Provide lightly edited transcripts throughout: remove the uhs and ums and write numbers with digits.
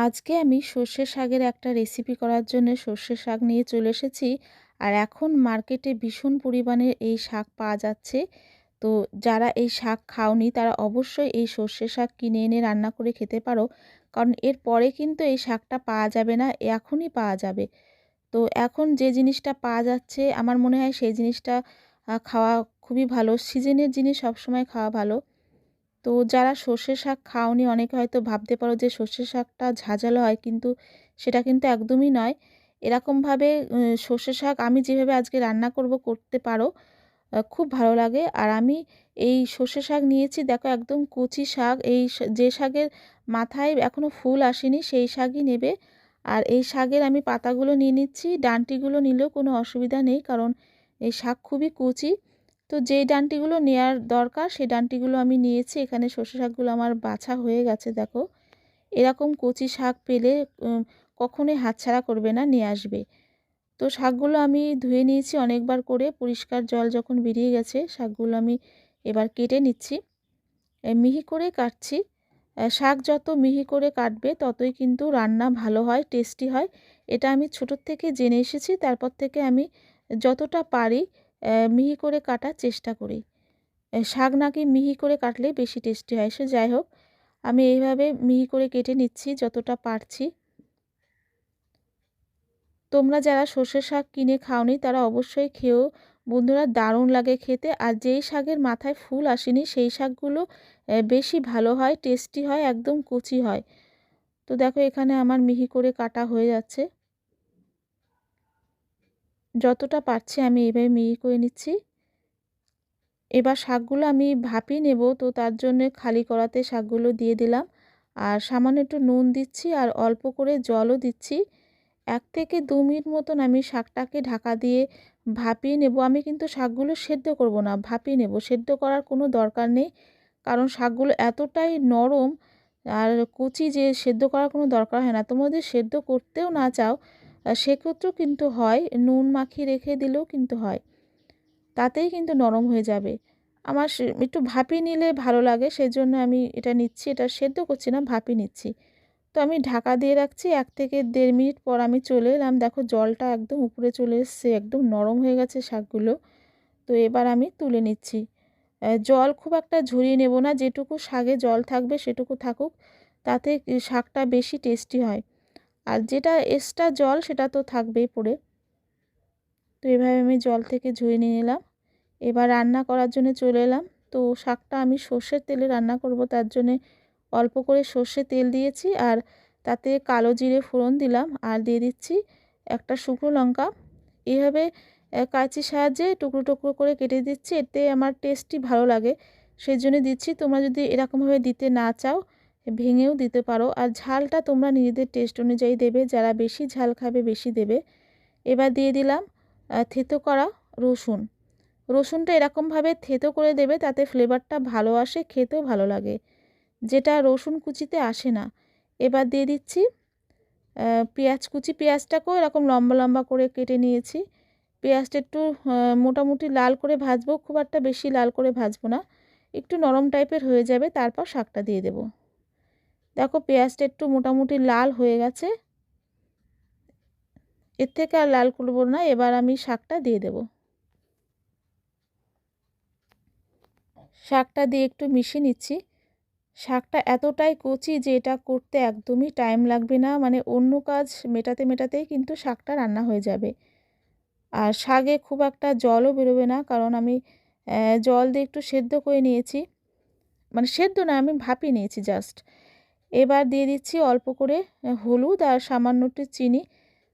আজকে আমি সর্ষে শাকের একটা রেসিপি করার জন্য সর্ষে শাক নিয়ে চলে এসেছি। আর এখন মার্কেটে ভীষণ পরিমাণে এই শাক পাওয়া যাচ্ছে। তো যারা এই শাক খাওনি তারা অবশ্যই এই সর্ষে শাক কিনে এনে রান্না করে খেতে পারো। কারণ এর পরে কিন্তু এই শাকটা পাওয়া যাবে না, এখনই পাওয়া যাবে। তো এখন যে জিনিসটা পাওয়া যাচ্ছে আমার মনে হয় সেই জিনিসটা খাওয়া খুবই ভালো। সিজনের জিনিস সবসময় খাওয়া ভালো। তো যারা সর্ষে শাক খাওনি অনেকে হয়তো ভাবতে পারো যে সর্ষে শাকটা ঝাঁঝালো হয়, কিন্তু সেটা কিন্তু একদমই নয়। এরকমভাবে সর্ষে শাক আমি যেভাবে আজকে রান্না করব করতে পারো, খুব ভালো লাগে। আর আমি এই সর্ষে শাক নিয়েছি, দেখো একদম কচি শাক। যে শাকের মাথায় এখনও ফুল আসেনি সেই শাকই নেবে। আর এই শাকের আমি পাতাগুলো নিয়ে নিচ্ছি, ডাঁটিগুলো নিলেও কোনো অসুবিধা নেই, কারণ এই শাক খুবই কচি। তো যেই ডাঁটিগুলো নেয়ার দরকার সেই ডাঁটিগুলো আমি নিয়েছি। এখানে সর্ষে শাকগুলো আমার বাছা হয়ে গেছে, দেখো। এরকম কচি শাক পেলে কখনোই হাতছাড়া করবে না, নিয়ে আসবে। তো শাকগুলো আমি ধুয়ে নিয়েছি অনেকবার করে, পরিষ্কার জল যখন বেরিয়ে গেছে শাকগুলো আমি এবার কেটে নিচ্ছি। মিহি করে কাটছি। শাক যত মিহি করে কাটবে ততই কিন্তু রান্না ভালো হয়, টেস্টি হয়। এটা আমি ছোটোর থেকে জেনে এসেছি, তারপর থেকে আমি যতটা পারি মিহি করে কাটার চেষ্টা করি। শাক নাকি মিহি করে কাটলে বেশি টেস্টি হয়। সে যাই হোক, আমি এইভাবে মিহি করে কেটে নিচ্ছি যতটা পারছি। তোমরা যারা সর্ষে শাক কিনে খাওনি তারা অবশ্যই খেও বন্ধুরা, দারুণ লাগে খেতে। আর যেই শাকের মাথায় ফুল আসেনি সেই শাকগুলো বেশি ভালো হয়, টেস্টি হয়, একদম কচি হয়। তো দেখো এখানে আমার মিহি করে কাটা হয়ে যাচ্ছে। যতটা পারছি আমি এইভাবে মিহি করে নিচ্ছি। এবার শাকগুলো আমি ভাপিয়ে নেব, তো তার জন্য খালি কড়াতে শাকগুলো দিয়ে দিলাম। আর সামান্য একটু নুন দিচ্ছি আর অল্প করে জলও দিচ্ছি। 1 থেকে 2 মিনিট মতন আমি শাকটাকে ঢাকা দিয়ে ভাপিয়ে নেব। আমি কিন্তু শাকগুলো সেদ্ধ করব না, ভাপিয়ে নেব। সেদ্ধ করার কোনো দরকার নেই, কারণ শাকগুলো এতটাই নরম আর কচি যে সেদ্ধ করার কোনো দরকার হয় না। তোমরা যদি সেদ্ধ করতেও না চাও সেক্ষেত্রেও কিন্তু হয়, নুন মাখিয়ে রেখে দিলেও কিন্তু হয়, তাতেই কিন্তু নরম হয়ে যাবে। আমার একটু ভাপিয়ে নিলে ভালো লাগে, সেজন্য আমি এটা নিচ্ছি। এটা সেদ্ধ করছি না, ভাপিয়ে নিচ্ছি। তো আমি ঢাকা দিয়ে রাখছি। 1 থেকে 1.5 মিনিট পর আমি চলে এলাম। দেখো জলটা একদম উপরে চলে এসছে, একদম নরম হয়ে গেছে শাকগুলো। তো এবার আমি তুলে নিচ্ছি। জল খুব একটা ঝরিয়ে নেব না, যেটুকু শাকে জল থাকবে সেটুকু থাকুক, তাতে শাকটা বেশি টেস্টি হয়। আর যেটা এক্সট্রা জল সেটা তো থাকবেই পড়ে। তো এভাবে আমি জল থেকে ঝরিয়ে নিয়ে নিলাম। এবার রান্না করার জন্য চলে এলাম। তো শাকটা আমি সর্ষের তেলে রান্না করব, তার জন্যে অল্প করে সর্ষে তেল দিয়েছি আর তাতে কালো জিরে ফোড়ন দিলাম আর দিয়ে দিচ্ছি একটা শুকনো লঙ্কা। এইভাবে কাঁচির সাহায্যে টুকরো টুকরো করে কেটে দিচ্ছি, এতে আমার টেস্টই ভালো লাগে সেই জন্য দিচ্ছি। তোমরা যদি এরকমভাবে দিতে না চাও ভেঙেও দিতে পারো। আর ঝালটা তোমরা নিজেদের টেস্ট অনুযায়ী দেবে, যারা বেশি ঝাল খাবে বেশি দেবে। এবার দিয়ে দিলাম থেতো করা রসুন। রসুনটা এরকমভাবে থেতো করে দেবে, তাতে ফ্লেভারটা ভালো আসে, খেতেও ভালো লাগে, যেটা রসুন কুচিতে আসে না। এবার দিয়ে দিচ্ছি পেঁয়াজ কুচি। পেঁয়াজটাকেও এরকম লম্বা লম্বা করে কেটে নিয়েছি। পেঁয়াজটা একটু মোটামুটি লাল করে ভাজবো, খুব একটা বেশি লাল করে ভাজবো না, একটু নরম টাইপের হয়ে যাবে, তারপর শাকটা দিয়ে দেব। দেখো পেঁয়াজটা একটু মোটামুটি লাল হয়ে গেছে, এর থেকে আর লাল করবো না। এবার আমি শাকটা দিয়ে দেব। শাকটা দিয়ে একটু মিশিয়ে নিচ্ছি। শাকটা এতটাই কচি যে এটা করতে একদমই টাইম লাগবে না, মানে অন্য কাজ মেটাতে মেটাতেই কিন্তু শাকটা রান্না হয়ে যাবে। আর শাকে খুব একটা জলও বেরোবে না, কারণ আমি জল দিয়ে একটু সেদ্ধ করে নিয়েছি, মানে সেদ্ধ না, আমি ভাপিয়ে নিয়েছি জাস্ট। এবার দিয়ে দিচ্ছি অল্প করে হলুদ আর সামান্য একটু চিনি।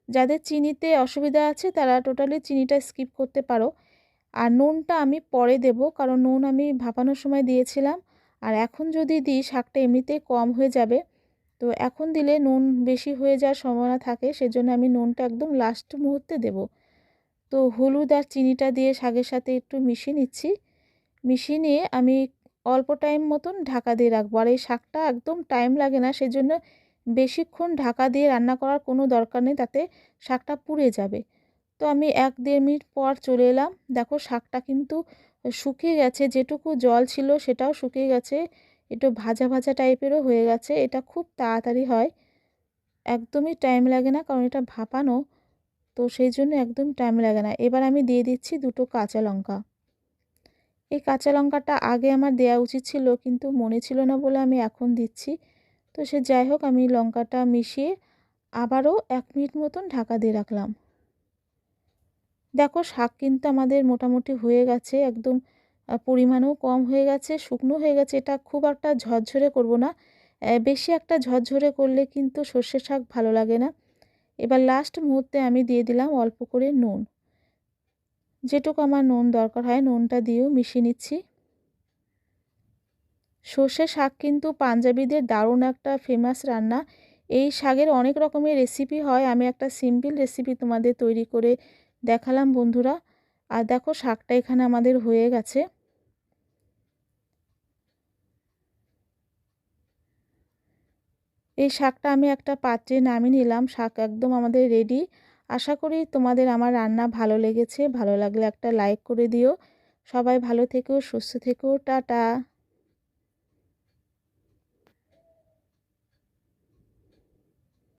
যাদের চিনিতে অসুবিধা আছে তারা টোটালি চিনিটা স্কিপ করতে পারো। আর নুনটা আমি পরে দেব, কারণ নুন আমি ভাপানোর সময় দিয়েছিলাম। আর এখন যদি দিই শাকটা এমনিতেই কম হয়ে যাবে, তো এখন দিলে নুন বেশি হয়ে যাওয়ার সম্ভাবনা থাকে, সেজন্য আমি নুনটা একদম লাস্ট মুহূর্তে দেব। তো হলুদ আর চিনিটা দিয়ে শাকের সাথে একটু মিশিয়ে নিচ্ছি। মিশিয়ে নিয়ে আমি অল্প টাইম মতন ঢাকা দিয়ে রাখবো। আর এই শাকটা একদম টাইম লাগে না, সেজন্য বেশিক্ষণ ঢাকা দিয়ে রান্না করার কোনো দরকার নেই, তাতে শাকটা পুড়ে যাবে। তো আমি 1-1.5 মিনিট পর চলে এলাম। দেখো শাকটা কিন্তু শুকিয়ে গেছে, যেটুকু জল ছিল সেটাও শুকিয়ে গেছে, একটু ভাজা ভাজা টাইপেরও হয়ে গেছে। এটা খুব তাড়াতাড়ি হয়। একদমই টাইম লাগে না, কারণ এটা ভাপানো, তো সেই জন্য একদম টাইম লাগে না। এবার আমি দিয়ে দিচ্ছি 2টো কাঁচা লঙ্কা। এই কাঁচা লঙ্কাটা আগে আমার দেওয়া উচিত ছিল, কিন্তু মনে ছিল না বলে আমি এখন দিচ্ছি। তো সে যাই হোক, আমি লঙ্কাটা মিশিয়ে আবারও 1 মিনিট মতন ঢাকা দিয়ে রাখলাম। দেখো শাক কিন্তু আমাদের মোটামুটি হয়ে গেছে, একদম পরিমাণেও কম হয়ে গেছে, শুকনো হয়ে গেছে। এটা খুব একটা ঝরঝরে করব না, বেশি একটা ঝরঝরে করলে কিন্তু সর্ষে শাক ভালো লাগে না। এবার লাস্ট মুহূর্তে আমি দিয়ে দিলাম অল্প করে নুন। যেটুকু আমার নুন দরকার হয় নুনটা দিয়েও মিশিয়ে নিচ্ছি। সর্ষে শাক কিন্তু পাঞ্জাবিদের দারুণ একটা ফেমাস রান্না। এই শাকের অনেক রকমের রেসিপি হয়, আমি একটা সিম্পল রেসিপি তোমাদের তৈরি করে দেখালাম বন্ধুরা। আর দেখো শাকটা এখানে আমাদের হয়ে গেছে। এই শাকটা আমি একটা পাত্রে নামিয়ে নিলাম, শাক একদম আমাদের রেডি। আশা করি তোমাদের আমার রান্না ভালো লেগেছে, ভালো লাগলে একটা লাইক করে দিও। সবাই ভালো থেকো, সুস্থ থেকো, টাটা।